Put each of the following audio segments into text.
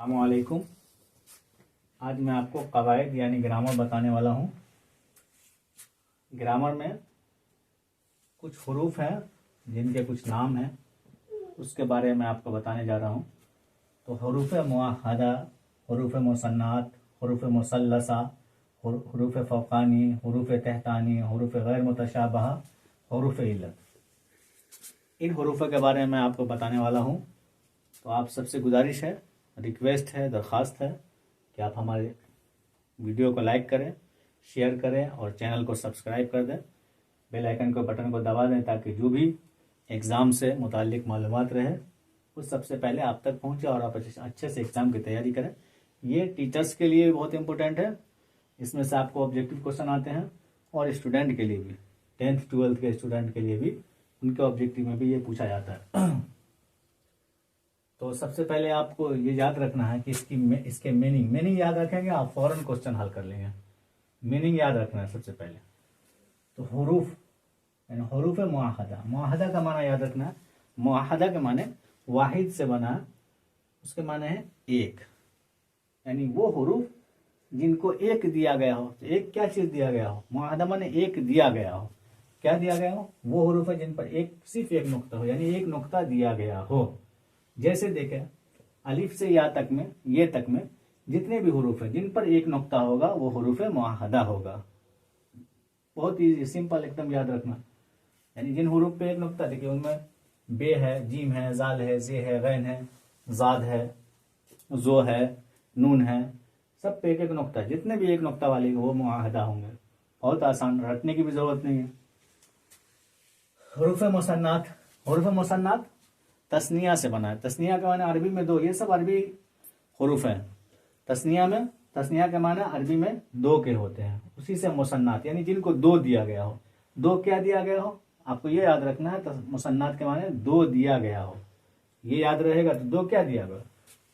अस्सलामुअलैकुम। आज मैं आपको कवायद यानी ग्रामर बताने वाला हूँ। ग्रामर में कुछ हुरूफ हैं जिनके कुछ नाम हैं, उसके बारे में आपको बताने जा रहा हूँ। तो हुरूफ मुआहदा, हुरूफ मुसन्नात, हुरूफ मुसल्लसा, हुरूफ फ़ौक़ानी, हुरूफ तहतानी, हुरूफ गैर मुतशाबहा, हुरूफ इल्लत। इन हुरूफ़ के बारे में आपको बताने वाला हूँ। तो आप सबसे गुजारिश है, रिक्वेस्ट है, दरख्वास्त है कि आप हमारे वीडियो को लाइक करें, शेयर करें और चैनल को सब्सक्राइब कर दें। बेल आइकन को बटन को दबा दें ताकि जो भी एग्ज़ाम से मुताल्लिक़ मालूमात रहे वो सबसे पहले आप तक पहुंचे और आप अच्छे से एग्ज़ाम की तैयारी करें। ये टीचर्स के लिए बहुत इंपॉर्टेंट है। इसमें से आपको ऑब्जेक्टिव क्वेश्चन आते हैं और स्टूडेंट के लिए भी, 10th 12th के स्टूडेंट के लिए भी उनके ऑब्जेक्टिव में भी ये पूछा जाता है। तो सबसे पहले आपको ये याद रखना है कि इसके मीनिंग याद रखेंगे, आप फौरन क्वेश्चन हल कर लेंगे। मीनिंग याद रखना है सबसे पहले। तो हुरूफ यानी हुरूफ मुआहदा, मुआहदा का माना याद रखना है। मुआहदा के माने वाहिद से बना, उसके माने है एक, यानी वो हुरूफ जिनको एक दिया गया हो। तो एक क्या चीज दिया गया हो? मुआहदा माने एक दिया गया हो। क्या दिया गया हो? वो हुरूफ है जिन पर सिर्फ एक नुक्ता हो, यानी एक नुक्ता दिया गया हो। जैसे देखें, अलिफ से या तक में, ये तक में जितने भी हुरूफ हैं जिन पर एक नुक्ता होगा वो हुरूफ मुआहदा होगा। बहुत ही सिंपल, एकदम याद रखना। यानी जिन हुरूफ पे एक नुक्ता, देखिए उनमें बे है, जीम है, जाल है, जे है, गैन है, जाद है, जो है, नून है, सब पे एक एक नुक्ता। जितने भी एक नुक्ता वाले वो मुआहदा होंगे। बहुत आसान, रटने की भी जरूरत नहीं है। हुरूफ मुसन्नात, हुरूफ मुसन्नात तस्निया से बना है। तस्निया के माने अरबी में दो, ये सब अरबी हुरूफ हैं। तस्निया के माने अरबी में दो के होते हैं, उसी से मुसन्नात यानी जिनको दो दिया गया हो। दो क्या दिया गया हो आपको ये याद रखना है। मुसन्नात के माने दो दिया गया हो, ये याद रहेगा। तो दो क्या दिया गया?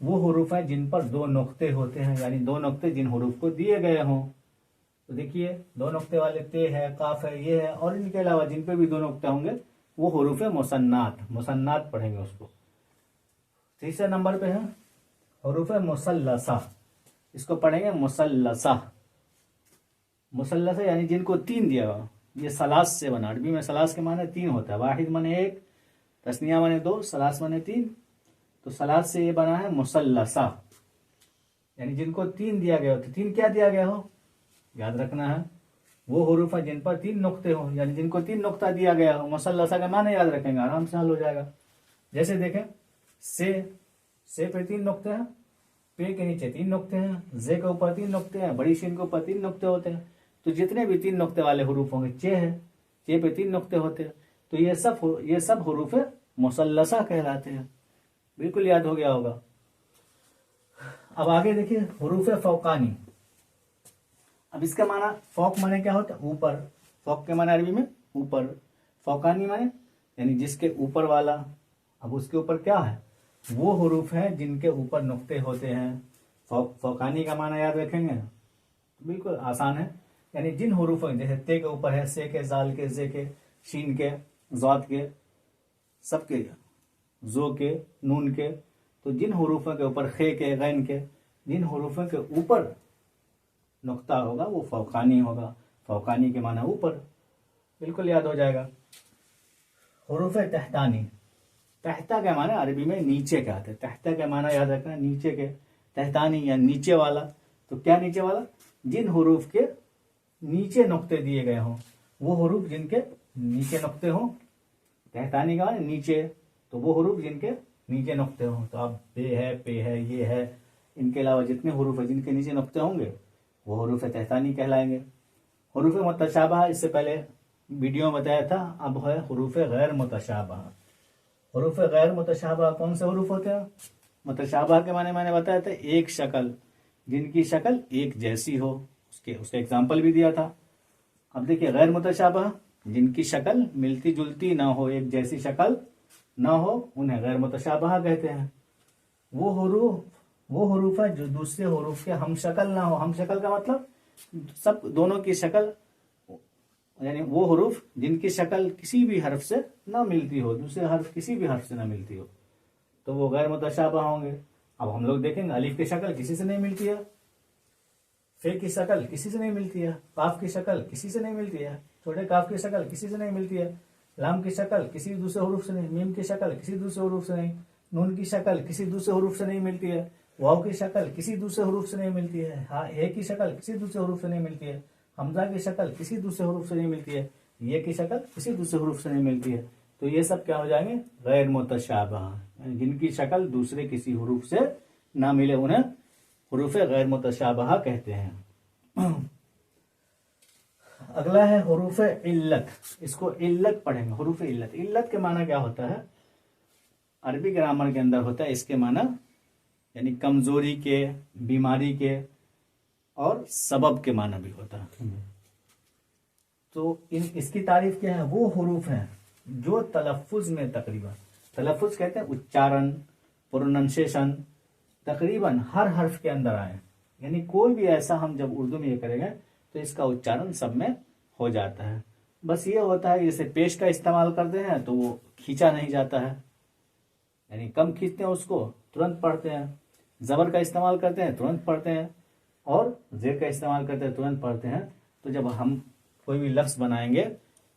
वो हुरूफ है जिन पर दो नुक्ते होते हैं, यानी दो नुक्ते जिन हुरूफ को दिए गए हों। तो देखिए दो नुक्ते वाले ते है, काफ है, ये है, और इनके अलावा जिन पे भी दो नुक्ते होंगे वो हुरूफ मुसन्नात, मुसन्नात पढ़ेंगे उसको। तीसरे नंबर पे है हुरूफ मुसल्लसा, इसको पढ़ेंगे मुसल्लसा। मुसल्लसा यानी जिनको तीन दिया हुआ। ये सलास से बना, अरबी में सलास के माने तीन होता है। वाहिद माने एक, तस्निया माने दो, सलास माने तीन। तो सलास से ये बना है मुसल्लसा, यानी जिनको तीन दिया गया हो। तो तीन क्या दिया गया हो याद रखना है। वो हुरूफ है जिन पर तीन नुक्ते हो, यानी जिनको तीन नुक्ता दिया गया हो। मुसल्लसा का माने याद रखेंगे, आराम से हल हो जाएगा। जैसे देखें, से पे तीन नुक्ते हैं, पे के नीचे तीन नुक्ते हैं, जे के ऊपर तीन नुक्ते हैं, बड़ी शीन के ऊपर तीन नुक्ते होते हैं। तो जितने भी तीन नुक्ते वाले हुरूफ होंगे, चे है, चे पे तीन नुक्ते होते हैं, तो ये सब हुरूफ मुसल्लसा कहलाते हैं। बिल्कुल याद हो गया होगा। अब आगे देखिए हुरूफ फ़ौक़ानी। अब इसका माना, फौक माने क्या होता है? ऊपर। फौक के माने अरबी में ऊपर। फ़ौक़ानी माने यानी जिसके ऊपर वाला। अब उसके ऊपर क्या है? वो हुरूफ है जिनके ऊपर नुक्ते होते हैं। फ़ौक़ानी का माना याद रखेंगे, बिल्कुल आसान है। यानी जिन हुरूफ हैं, जैसे ते के ऊपर है, से के, जाल के, जे के, शीन के, ज़ाद के, सबके, जो के, नून के। तो जिन हुरूफों के ऊपर, खे के, गैन के, जिन हुरूफों के ऊपर नुक्ता होगा वो फ़ौक़ानी होगा। फ़ौक़ानी के माना ऊपर, बिल्कुल याद हो जाएगा। हुरूफ तहतानी, तहता के माना अरबी में नीचे के आते हैं। तहता के माना याद रखना, नीचे के। तहतानी या नीचे वाला। तो क्या नीचे वाला? जिन हुरूफ के नीचे नुक्ते दिए गए हों, वो हुरूफ जिनके नीचे नुक्ते हों। तहतानी का माना नीचे, तो वो हुरूफ जिनके नीचे नुक्ते हों। तो अब बे है, पे है, ये है, इनके अलावा जितने हुरूफ है जिनके नीचे नुक्ते होंगे वो हुरूफ तहतानी कहलाएंगे। हुरूफ मुतशाबहा, इससे पहले वीडियो में बताया था। अब है हुरूफ गैर मुतशाबहा। हुरूफ गैर मुतशाबहा कौन से हुरूफ होते हैं? मुतशाबहा के माने मैंने बताया था एक शक्ल, जिनकी शक्ल एक जैसी हो। उसके एग्जाम्पल भी दिया था। अब देखिए गैर मुतशाबहा, जिनकी शक्ल मिलती जुलती ना हो, एक जैसी शक्ल ना हो, उन्हें गैर मुतशाबहा कहते हैं। वो हुरूफ है जो दूसरे हुरूफ के हम शक्ल ना हो। हम शक्ल का मतलब सब दोनों की शक्ल, यानी वो हुरूफ जिनकी शक्ल किसी भी हर्फ से ना मिलती हो, दूसरे हर्फ किसी भी हर्फ से ना मिलती हो, तो वो गैर मुतशाबहा होंगे। अब हम लोग देखेंगे अलिफ की शक्ल किसी से नहीं मिलती है, फे की शक्ल किसी से नहीं मिलती है, काफ की शक्ल किसी से नहीं मिलती है, छोटे काफ की शक्ल किसी से नहीं मिलती है, लाम की शक्ल किसी दूसरे हरूफ से नहीं, मीम की शक्ल किसी दूसरे हरूफ से नहीं, नून की शक्ल किसी दूसरे हरूफ से नहीं मिलती है, वाव की शक्ल किसी दूसरे हरूफ से नहीं मिलती है, हाँ ए की शक्ल किसी दूसरे हरूफ से नहीं मिलती है, हमजा की शक्ल किसी दूसरे हरूफ से नहीं मिलती है, ये की शक्ल किसी दूसरे हरूफ से नहीं मिलती है। तो ये सब क्या हो जाएंगे, गैर मुतशाबह, जिनकी शक्ल दूसरे किसी हरूफ से ना मिले उन्हें हुरूफ गैर मुतशाबह कहते हैं। अगला है हुरूफ इल्लत, इसको इल्लत पढ़ेंगे। हुरूफ इल्लत, इल्लत के माना क्या होता है, अरबी ग्रामर के अंदर होता है इसके माना यानी कमजोरी के, बीमारी के और सबब के माना भी होता है। तो इसकी तारीफ क्या है, वो हुरूफ हैं जो तलफ्फुज में तकरीबन, तलफ्फुज कहते हैं उच्चारण, प्रोनंसिएशन, तकरीबन हर हर्फ के अंदर आए। यानी कोई भी ऐसा हम जब उर्दू में ये करेंगे तो इसका उच्चारण सब में हो जाता है। बस ये होता है जैसे पेश का इस्तेमाल करते हैं तो वो खींचा नहीं जाता है, यानी कम खींचते हैं उसको, तुरंत पढ़ते हैं। जबर का इस्तेमाल करते हैं तुरंत पढ़ते हैं, और जेर का इस्तेमाल करते हैं तुरंत पढ़ते हैं। तो जब हम कोई भी लफ्ज़ बनाएंगे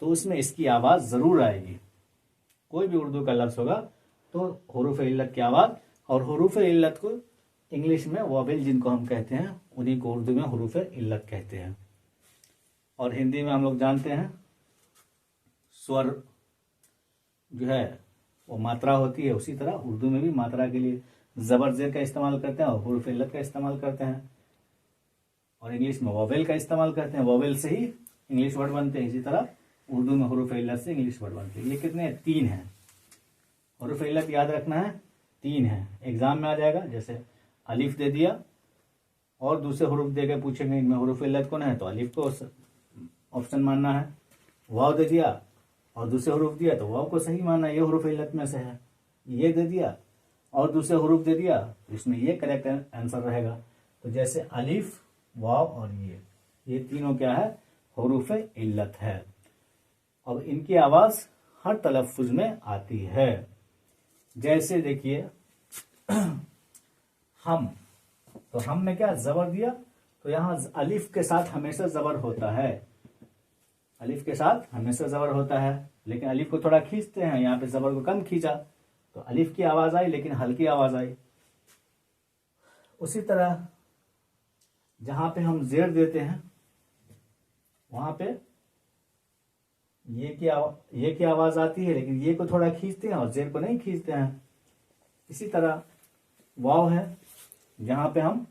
तो उसमें इसकी आवाज़ ज़रूर आएगी। कोई भी उर्दू का लफ्ज़ होगा तो हुरूफ इल्लत की आवाज़, और हुरूफ इल्लत को इंग्लिश में वॉवेल जिनको हम कहते हैं उन्हीं को उर्दू में हुरूफ इल्लत कहते हैं। और हिंदी में हम लोग जानते हैं स्वर जो है वो मात्रा होती है, उसी तरह उर्दू में भी मात्रा के लिए ज़बर ज़ेर का इस्तेमाल करते हैं और हुरूफ इल्लत का इस्तेमाल करते हैं। और इंग्लिश में वॉवेल का इस्तेमाल करते हैं, वॉवेल से ही इंग्लिश वर्ड बनते हैं। इसी तरह उर्दू में हुरूफ इल्लत से इंग्लिश वर्ड बनते हैं। ये कितने हैं, 3 हैं। हुरूफ इल्लत याद रखना है 3 है, एग्जाम में आ जाएगा। जैसे अलिफ दे दिया और दूसरे हुरूफ दे के पूछेंगे इनमें हुरूफ इल्लत कौन है, तो अलिफ को ऑप्शन मानना है। वाव दे दिया और दूसरे हुरूफ दिया तो वाव को सही मानना है, ये हुरूफ इल्लत में से है। ये दे दिया और दूसरे हुरूफ दे दिया तो इसमें ये करेक्ट आंसर रहेगा। तो जैसे अलिफ, वाव और ये तीनों क्या है, हुरूफ इल्लत है। अब इनकी आवाज हर तलफ्फुज में आती है। जैसे देखिए हम, तो हम में क्या जबर दिया, तो यहां अलिफ के साथ हमेशा जबर होता है, अलिफ के साथ हमेशा जबर होता है। लेकिन अलिफ को थोड़ा खींचते हैं, यहाँ पे जबर को कम खींचा तो अलिफ की आवाज आई लेकिन हल्की आवाज आई। उसी तरह जहां पे हम जेर देते हैं वहां पे ये की आवाज आती है, लेकिन ये को थोड़ा खींचते हैं और जेर को नहीं खींचते हैं। इसी तरह वाव है, जहां पे हम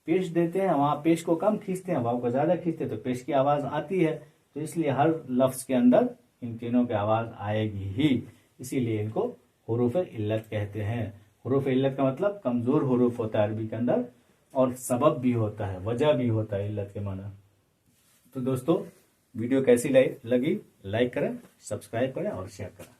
पेश देते हैं वहां पेश को कम खींचते हैं, वाव को ज्यादा खींचते हैं तो पेश की आवाज आती है। तो इसलिए हर लफ्ज के अंदर इन तीनों की आवाज आएगी ही, इसीलिए इनको हुरूफ इल्लत कहते हैं। हुरूफ इल्लत का मतलब कमजोर हुरूफ होता है अरबी के अंदर, और सबब भी होता है, वजह भी होता है इल्लत के माना। तो दोस्तों वीडियो कैसी लगी लाइक करें, सब्सक्राइब करें और शेयर करें।